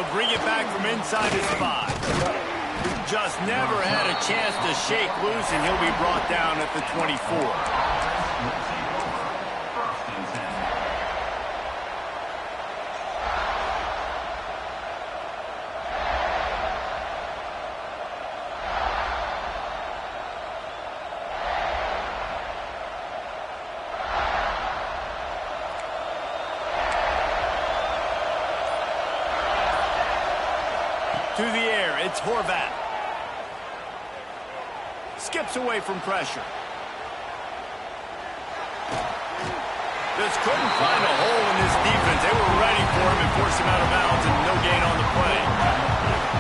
They'll bring it back from inside his 5. Just never had a chance to shake loose, and he'll be brought down at the 24. To the air, it's Horvat. Skips away from pressure. Just couldn't find a hole in this defense. They were ready for him and forced him out of bounds, and no gain on the play.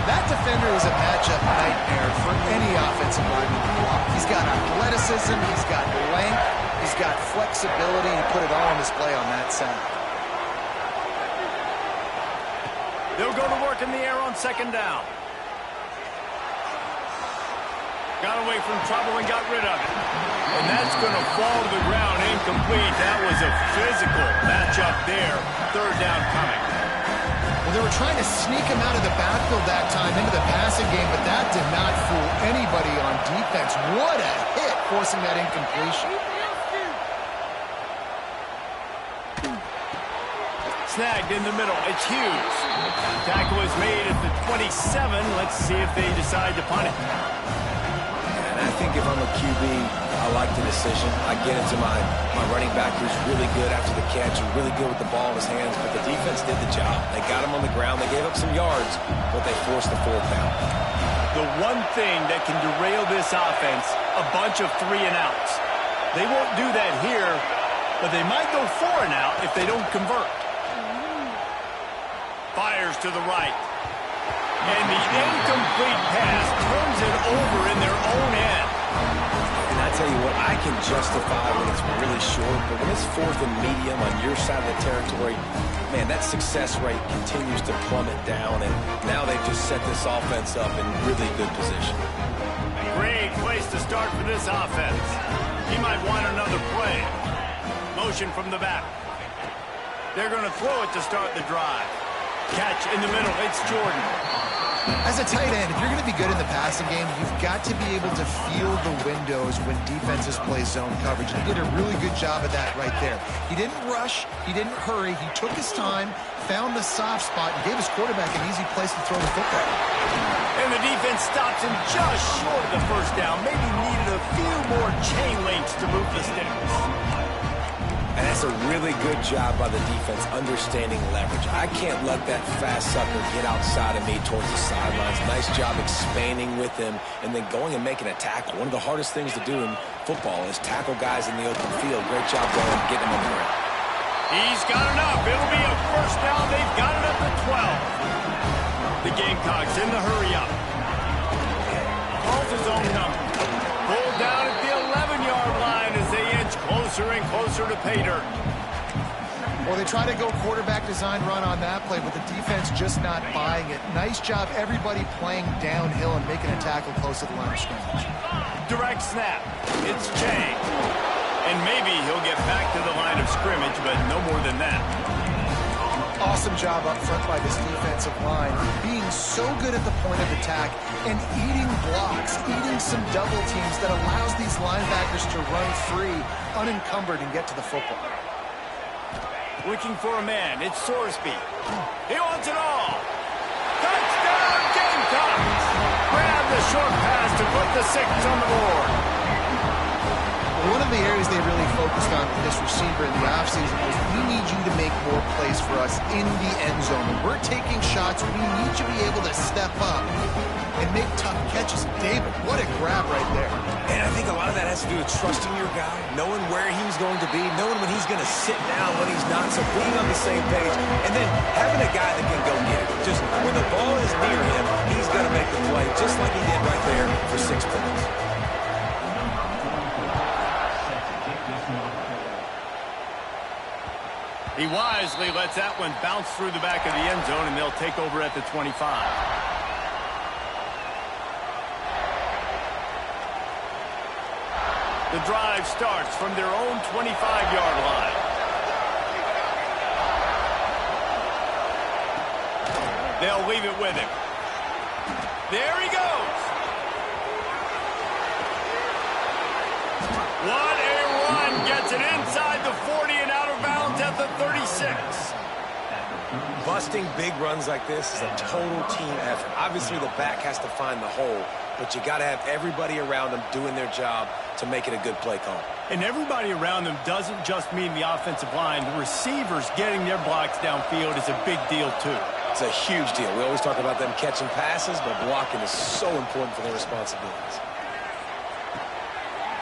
That defender is a matchup nightmare for any offensive lineman to block. He's got athleticism, he's got length, he's got flexibility. He put it all on display on that side. They'll go to work in the air on 2nd down. Got away from trouble and got rid of it. And that's going to fall to the ground incomplete. That was a physical matchup there. 3rd down coming. Well, they were trying to sneak him out of the backfield that time into the passing game, but that did not fool anybody on defense. What a hit, forcing that incompletion. Snagged in the middle. It's Hughes. Tackle is made at the 27. Let's see if they decide to punt it. And I think if I'm a QB, I like the decision. I get it to my running back who's really good after the catch and really good with the ball in his hands, but the defense did the job. They got him on the ground. They gave up some yards, but they forced the 4th down. The one thing that can derail this offense, a bunch of 3-and-outs. They won't do that here, but they might go 4-and-out if they don't convert. Fires to the right. And the incomplete pass turns it over in their own end. And I tell you what, I can justify when it's really short, but when it's 4th and medium on your side of the territory, man, that success rate continues to plummet down, and now they've just set this offense up in really good position. Great place to start for this offense. He might want another play. Motion from the back. They're going to throw it to start the drive. Catch in the middle. It's Jordan. As a tight end, if you're going to be good in the passing game, you've got to be able to feel the windows when defenses play zone coverage. He did a really good job of that right there. He didn't rush. He didn't hurry. He took his time, found the soft spot, and gave his quarterback an easy place to throw the football. And the defense stops him just short of the 1st down. Maybe needed a few more chain links to move the sticks. And that's a really good job by the defense understanding leverage. I can't let that fast sucker get outside of me towards the sidelines. Nice job expanding with him and then going and making a tackle. One of the hardest things to do in football is tackle guys in the open field. Great job going and getting him on the ground. He's got it up. It'll be a 1st down. They've got it up to 12. The Gamecocks in the hurry up. Calls his own number. Pulled down at the 11-yard line as they inch closer and closer to pay dirt. Well, they try to go quarterback design run on that play, but the defense just not buying it. Nice job, everybody playing downhill and making a tackle close to the line of scrimmage. Direct snap. It's Chang. And maybe he'll get back to the line of scrimmage, but no more than that. Awesome job up front by this defensive line, being so good at the point of attack and eating blocks, eating some double teams that allows these linebackers to run free, unencumbered, and get to the football. Looking for a man. It's Sorsby. He wants it all. Touchdown, Gamecocks! Grab the short pass to put the 6 on the board. One of the areas they really focused on with this receiver in the offseason was we need you to make more plays for us in the end zone. When we're taking shots, we need you to be able to step up and make tough catches. David, what a grab right there. And I think a lot of that has to do with trusting your guy, knowing where he's going to be, knowing when he's going to sit down, when he's not, so being on the same page, and then having a guy that can go get it. Just when the ball is near him, he's going to make the play, just like he did right there for 6 points. He wisely lets that one bounce through the back of the end zone, and they'll take over at the 25. The drive starts from their own 25-yard line. They'll leave it with him. There he goes. What a run. Gets it inside the 40 and out of bounds at the 36. Busting big runs like this is a total team effort. Obviously, the back has to find the hole, but you got to have everybody around them doing their job to make it a good play call. And everybody around them doesn't just mean the offensive line. The receivers getting their blocks downfield is a big deal, too. It's a huge deal. We always talk about them catching passes, but blocking is so important for their responsibilities.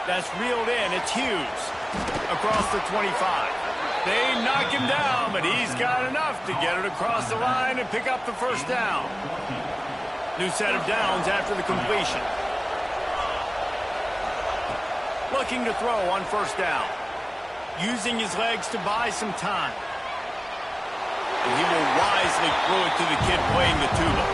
That's reeled in. It's Hughes across the 25. They knock him down, but he's got enough to get it across the line and pick up the first down. New set of downs after the completion. Looking to throw on first down. Using his legs to buy some time. And he will wisely throw it to the kid playing the tuba.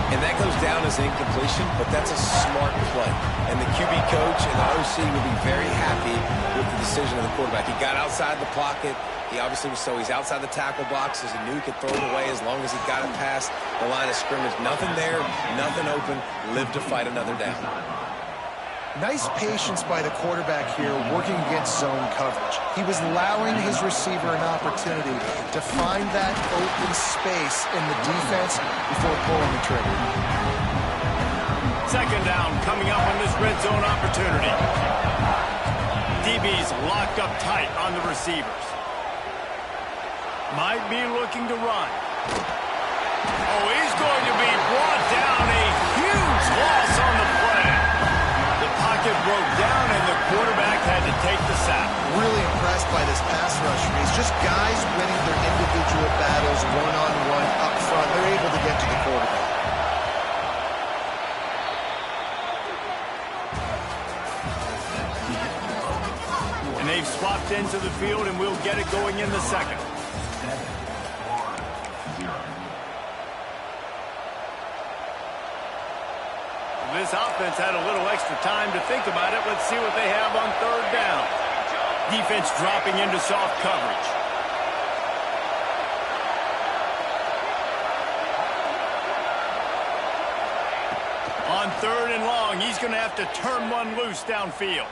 And that goes down as an incompletion, but that's a smart play. And the QB coach and the OC will be very happy with the decision of the quarterback. He got outside the pocket. He obviously was he's outside the tackle box, as he knew he could throw it away as long as he got it past the line of scrimmage. Nothing there, nothing open. Live to fight another down. Nice patience by the quarterback here working against zone coverage. He was allowing his receiver an opportunity to find that open space in the defense before pulling the trigger. Second down coming up on this red zone opportunity. DB's locked up tight on the receivers. Might be looking to run. Oh, he's going to be brought down. A huge loss on the play. The pocket broke down, and the quarterback had to take the sack. Really impressed by this pass rush. It's just guys winning their individual battles one-on-one up front. They're able to get to the quarterback. And they've swapped into the field, and we'll get it going in the second. This offense had a little extra time to think about it. Let's see what they have on third down. Defense dropping into soft coverage. On third and long, he's going to have to turn one loose downfield.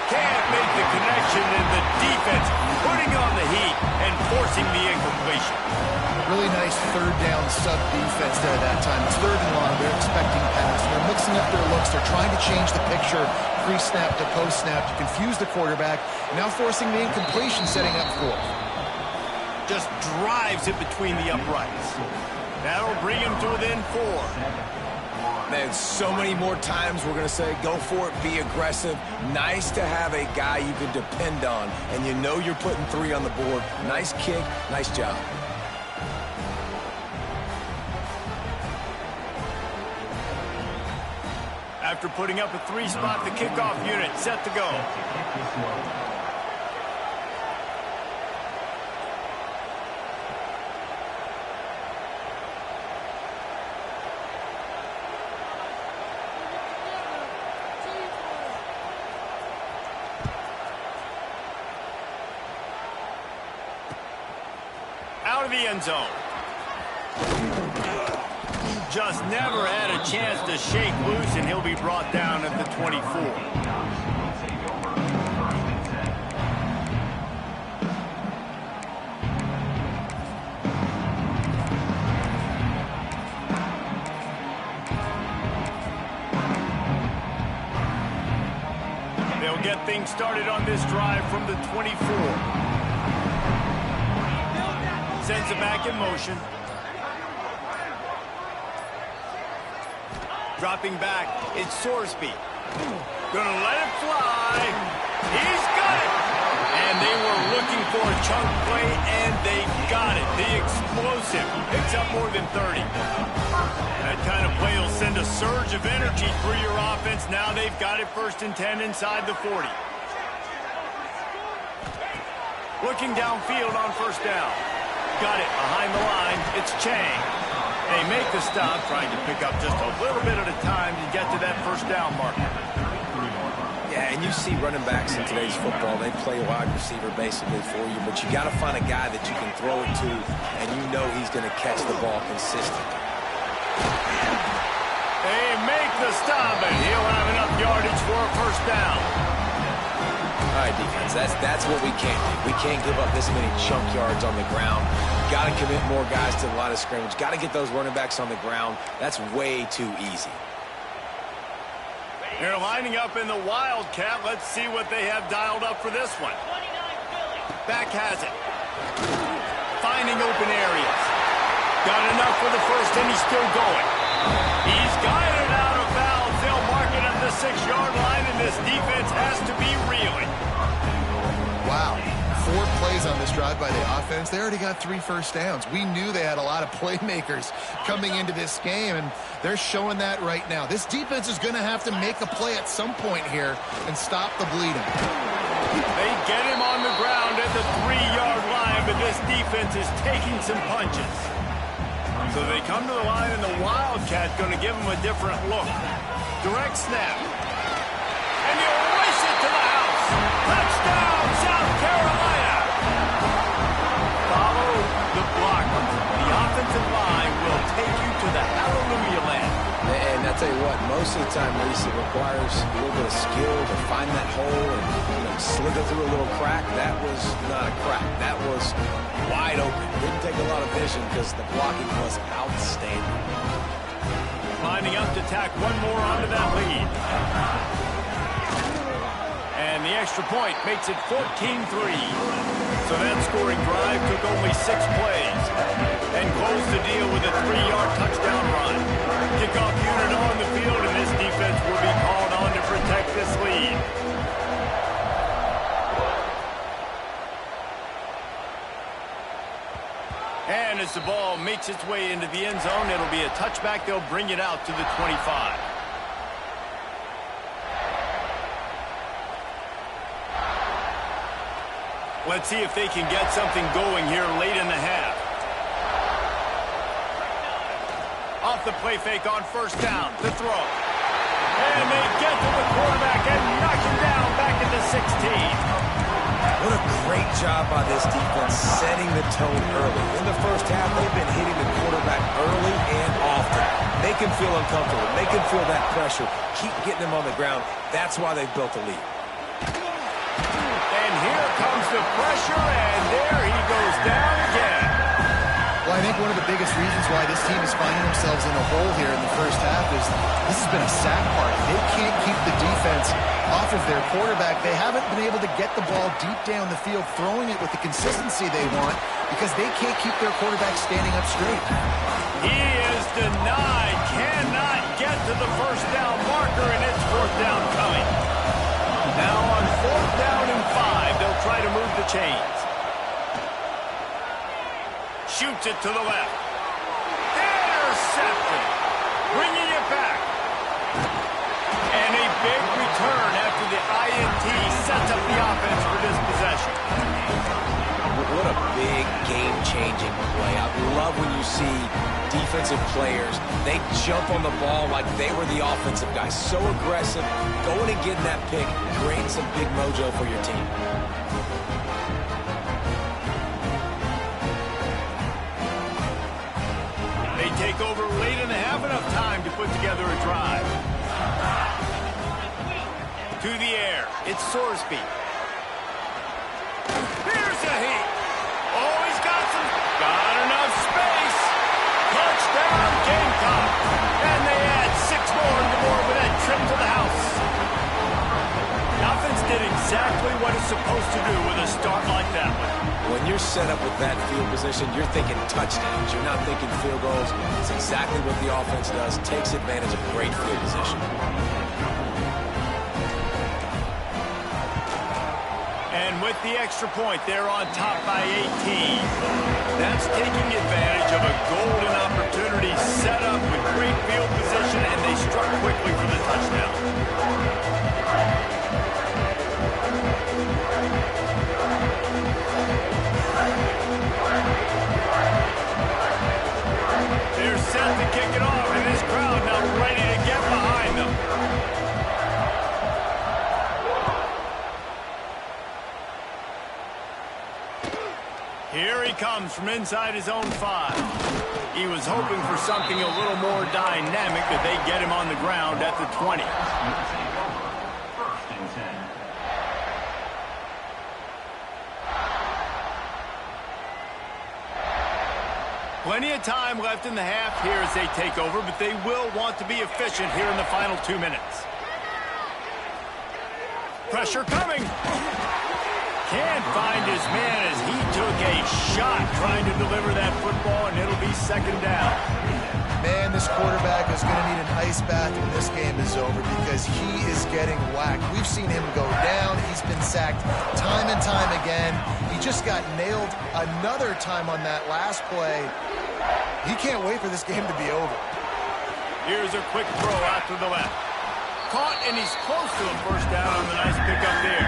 Can't make the connection, and the defense putting on the heat and forcing the incompletion. Really nice third down sub-defense there that time. It's third and long. They're expecting pass. They're mixing up their looks. They're trying to change the picture pre-snap to post-snap to confuse the quarterback. Now forcing the incompletion, setting up fourth. Just drives it between the uprights. That'll bring him to within 4. Man, so many more times we're going to say, go for it, be aggressive. Nice to have a guy you can depend on, and you know you're putting 3 on the board. Nice kick, nice job. After putting up a 3-spot, the kickoff unit set to go. Out of the end zone. Just never had a chance to shake loose, and he'll be brought down at the 24. They'll get things started on this drive from the 24. Sends it back in motion. Dropping back, it's Sorsby. Gonna let it fly. He's got it. And they were looking for a chunk play, and they got it. The explosive picks up more than 30. That kind of play will send a surge of energy through your offense. Now they've got it 1st and 10 inside the 40. Looking downfield on first down. Got it behind the line. It's Chang. They make the stop, trying to pick up just a little bit at a time to get to that first down marker. Yeah, and you see running backs in today's football, they play wide receiver basically for you, but you got to find a guy that you can throw it to, and you know he's going to catch the ball consistently. They make the stop, and he'll have enough yardage for a first down. All right, defense, that's what we can't do. We can't give up this many chunk yards on the ground. Got to commit more guys to the line of scrimmage. Got to get those running backs on the ground. That's way too easy. They're lining up in the Wildcat. Let's see what they have dialed up for this one. Back has it. Finding open areas. Got enough for the first, and he's still going. He's got it out of bounds. They'll mark it at the 6-yard line, and this defense has to be reeling. Wow. 4 plays on this drive by the offense. They already got 3 first downs. We knew they had a lot of playmakers coming into this game, and they're showing that right now. This defense is going to have to make a play at some point here and stop the bleeding. They get him on the ground at the 3-yard line, but this defense is taking some punches. So they come to the line, and the Wildcat going to give him a different look. Direct snap. And he'll race it to the house. Touchdown, South Carolina. Follow the blocker. The offensive line will take you to the hallelujah land. And I tell you what, most of the time, Reese, it requires a little bit of skill to find that hole and slither through a little crack. That was not a crack. That was wide open. Didn't take a lot of vision because the blocking was outstanding. Lining up to tack one more onto that lead. And the extra point makes it 14-3. So that scoring drive took only 6 plays and closed the deal with a 3-yard touchdown run. Kickoff unit on the field, and this defense will be called on to protect this lead. And as the ball makes its way into the end zone, it'll be a touchback. They'll bring it out to the 25. Let's see if they can get something going here late in the half. Off the play fake on first down. The throw. And they get to the quarterback and knock him down back at the 16. What a great job by this defense setting the tone early. In the first half, they've been hitting the quarterback early and often. Make him feel uncomfortable. Make him feel that pressure. Keep getting him on the ground. That's why they've built a lead. And here comes the pressure, and there he goes down again. Well, I think one of the biggest reasons why this team is finding themselves in a hole here in the first half is this has been a sack party. They can't keep the defense off of their quarterback. They haven't been able to get the ball deep down the field, throwing it with the consistency they want because they can't keep their quarterback standing up straight. He is denied, cannot get to the first down marker, and it's fourth down coming. Now on fourth down and 5, they'll try to move the chains. Shoots it to the left. Intercepted. Bringing it back. And a big return after the INT sets up the offense for this possession. What a big game-changing play. I love when you see defensive players, they jump on the ball like they were the offensive guys. So aggressive, going and getting that pick, creating some big mojo for your team. They take over late in the half, enough time to put together a drive. To the air, it's Sorsby. Here's a heat. Oh, he's got enough space. Touchdown, Gamecock. And they add 6 more to more with that trip to the house. The offense did exactly what it's supposed to do with a start like that one. When you're set up with that field position, you're thinking touchdowns. You're not thinking field goals. It's exactly what the offense does. Takes advantage of great field position. And with the extra point, they're on top by 18. That's taking advantage of a golden opportunity set up with great field position, and they struck quickly for the touchdown. They're set to kick it off, and this crowd now ready to get behind them. comes from inside his own 5. He was hoping for something a little more dynamic, that they get him on the ground at the 20. Plenty of time left in the half here as they take over, but they will want to be efficient here in the final 2 minutes. Pressure coming. Can't find his man as he took a shot trying to deliver that football, and it'll be second down. Man, this quarterback is going to need an ice bath when this game is over because he is getting whacked. We've seen him go down. He's been sacked time and time again. He just got nailed another time on that last play. He can't wait for this game to be over. Here's a quick throw out to the left. Caught, and he's close to a first down on the nice pickup there.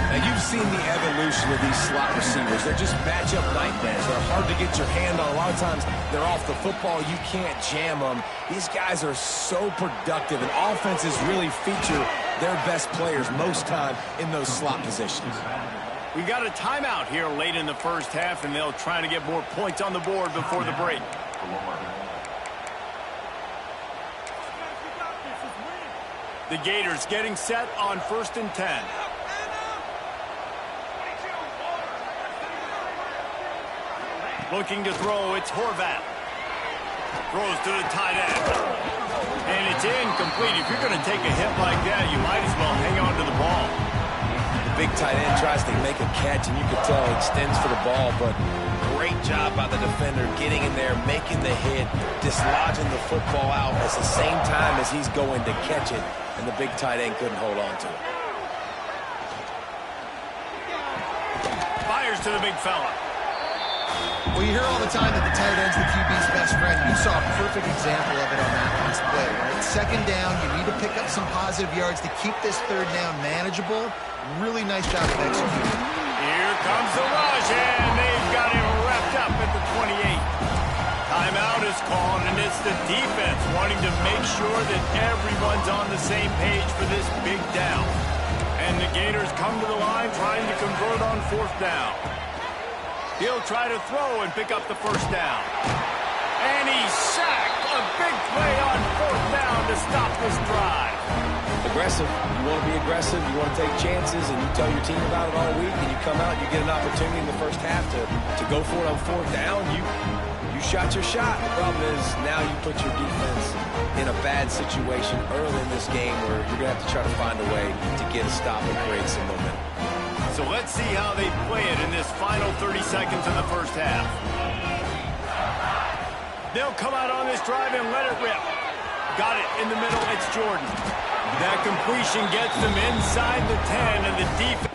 Now, you've seen the evolution of these slot receivers. They're just matchup nightmares. They're hard to get your hand on. A lot of times, they're off the football. You can't jam them. These guys are so productive, and offenses really feature their best players most time in those slot positions. We got a timeout here late in the first half, and they'll try to get more points on the board before the break. The Gators getting set on 1st and 10. Looking to throw, it's Horvat. Throws to the tight end. And it's incomplete. If you're going to take a hit like that, you might as well hang on to the ball. The big tight end tries to make a catch, and you can tell he extends for the ball, but great job by the defender getting in there, making the hit, dislodging the football out at the same time as he's going to catch it, and the big tight end couldn't hold on to it. Fires to the big fella. Well, you hear all the time that the tight end's the QB's best friend. You saw a perfect example of it on that last play. Right? Second down, you need to pick up some positive yards to keep this third down manageable. Really nice job of executing. Here comes the rush, and they've got him wrapped up at the 28. Timeout is called, and it's the defense wanting to make sure that everyone's on the same page for this big down. And the Gators come to the line trying to convert on 4th down. He'll try to throw and pick up the first down. And he's sacked. A big play on 4th down to stop this drive. Aggressive. You want to be aggressive. You want to take chances, and you tell your team about it all week, and you come out, you get an opportunity in the first half to go for it on 4th down. You shot your shot. The problem is now you put your defense in a bad situation early in this game where you're going to have to try to find a way to get a stop and create some momentum. So let's see how they play it in this final 30 seconds of the first half. They'll come out on this drive and let it rip. Got it in the middle. It's Jordan. That completion gets them inside the 10, and the defense